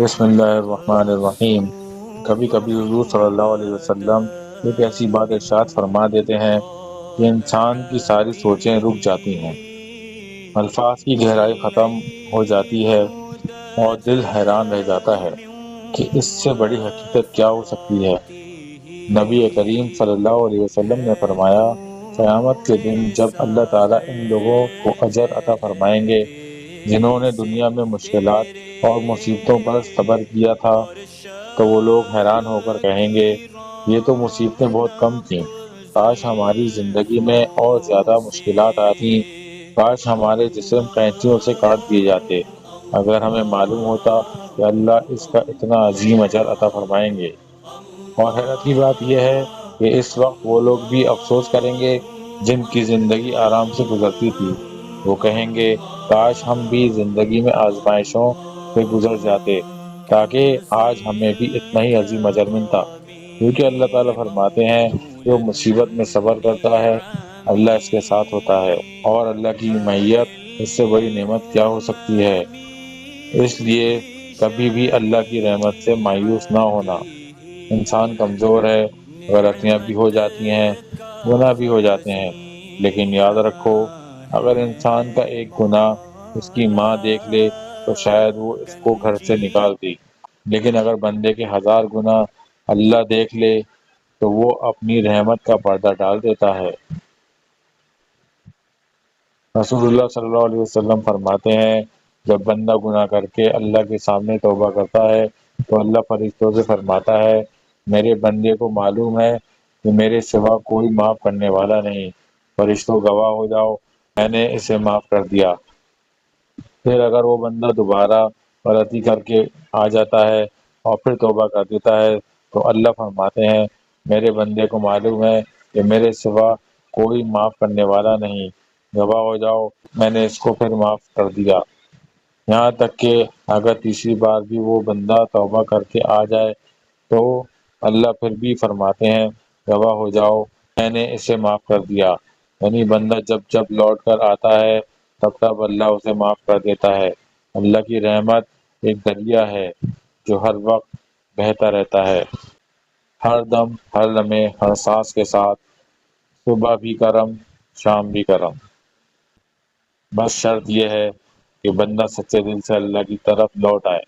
بسم اللہ الرحمن الرحیم۔ کبھی کبھی حضور صلی اللہ علیہ وسلم ایک ایسی بات ارشاد فرما دیتے ہیں کہ انسان کی ساری سوچیں رک جاتی ہیں، الفاظ کی گہرائی ختم ہو جاتی ہے اور دل حیران رہ جاتا ہے کہ اس سے بڑی حقیقت کیا ہو سکتی ہے۔ نبی کریم صلی اللہ علیہ وسلم نے فرمایا، قیامت کے دن جب اللہ تعالیٰ ان لوگوں کو اجر عطا فرمائیں گے جنہوں نے دنیا میں مشکلات اور مصیبتوں پر صبر کیا تھا، تو وہ لوگ حیران ہو کر کہیں گے، یہ تو مصیبتیں بہت کم تھیں، کاش ہماری زندگی میں اور زیادہ مشکلات آتی، کاش ہمارے جسم قینچیوں سے کاٹ دیے جاتے اگر ہمیں معلوم ہوتا کہ اللہ اس کا اتنا عظیم اجر عطا فرمائیں گے۔ اور حیرت کی بات یہ ہے کہ اس وقت وہ لوگ بھی افسوس کریں گے جن کی زندگی آرام سے گزرتی تھی، وہ کہیں گے کاش ہم بھی زندگی میں آزمائشوں سے گزر جاتے تاکہ آج ہمیں بھی اتنا ہی عظیم اجر ملتا، کیونکہ اللہ تعالیٰ فرماتے ہیں جو مصیبت میں صبر کرتا ہے اللہ اس کے ساتھ ہوتا ہے، اور اللہ کی معیت اس سے بڑی نعمت کیا ہو سکتی ہے۔ اس لیے کبھی بھی اللہ کی رحمت سے مایوس نہ ہونا۔ انسان کمزور ہے، غلطیاں بھی ہو جاتی ہیں، گناہ بھی ہو جاتے ہیں، لیکن یاد رکھو اگر انسان کا ایک گناہ اس کی ماں دیکھ لے تو شاید وہ اس کو گھر سے نکال دی، لیکن اگر بندے کے 1000 گناہ اللہ دیکھ لے تو وہ اپنی رحمت کا پردہ ڈال دیتا ہے۔ رسول اللہ صلی اللہ علیہ وسلم فرماتے ہیں جب بندہ گناہ کر کے اللہ کے سامنے توبہ کرتا ہے تو اللہ فرشتوں سے فرماتا ہے میرے بندے کو معلوم ہے کہ میرے سوا کوئی معاف کرنے والا نہیں، فرشتوں گواہ ہو جاؤ میں نے اسے معاف کر دیا۔ پھر اگر وہ بندہ دوبارہ غلطی کر کے آ جاتا ہے اور پھر توبہ کر دیتا ہے تو اللہ فرماتے ہیں میرے بندے کو معلوم ہے کہ میرے سوا کوئی معاف کرنے والا نہیں، گواہ ہو جاؤ میں نے اس کو پھر معاف کر دیا۔ یہاں تک کہ اگر تیسری بار بھی وہ بندہ توبہ کر کے آ جائے تو اللہ پھر بھی فرماتے ہیں گواہ ہو جاؤ میں نے اسے معاف کر دیا، یعنی بندہ جب جب لوٹ کر آتا ہے تب تب اللہ اسے معاف کر دیتا ہے۔ اللہ کی رحمت ایک دریا ہے جو ہر وقت بہتا رہتا ہے، ہر دم ہر لمحے ہر سانس کے ساتھ، صبح بھی کرم شام بھی کرم۔ بس شرط یہ ہے کہ بندہ سچے دل سے اللہ کی طرف لوٹ آئے۔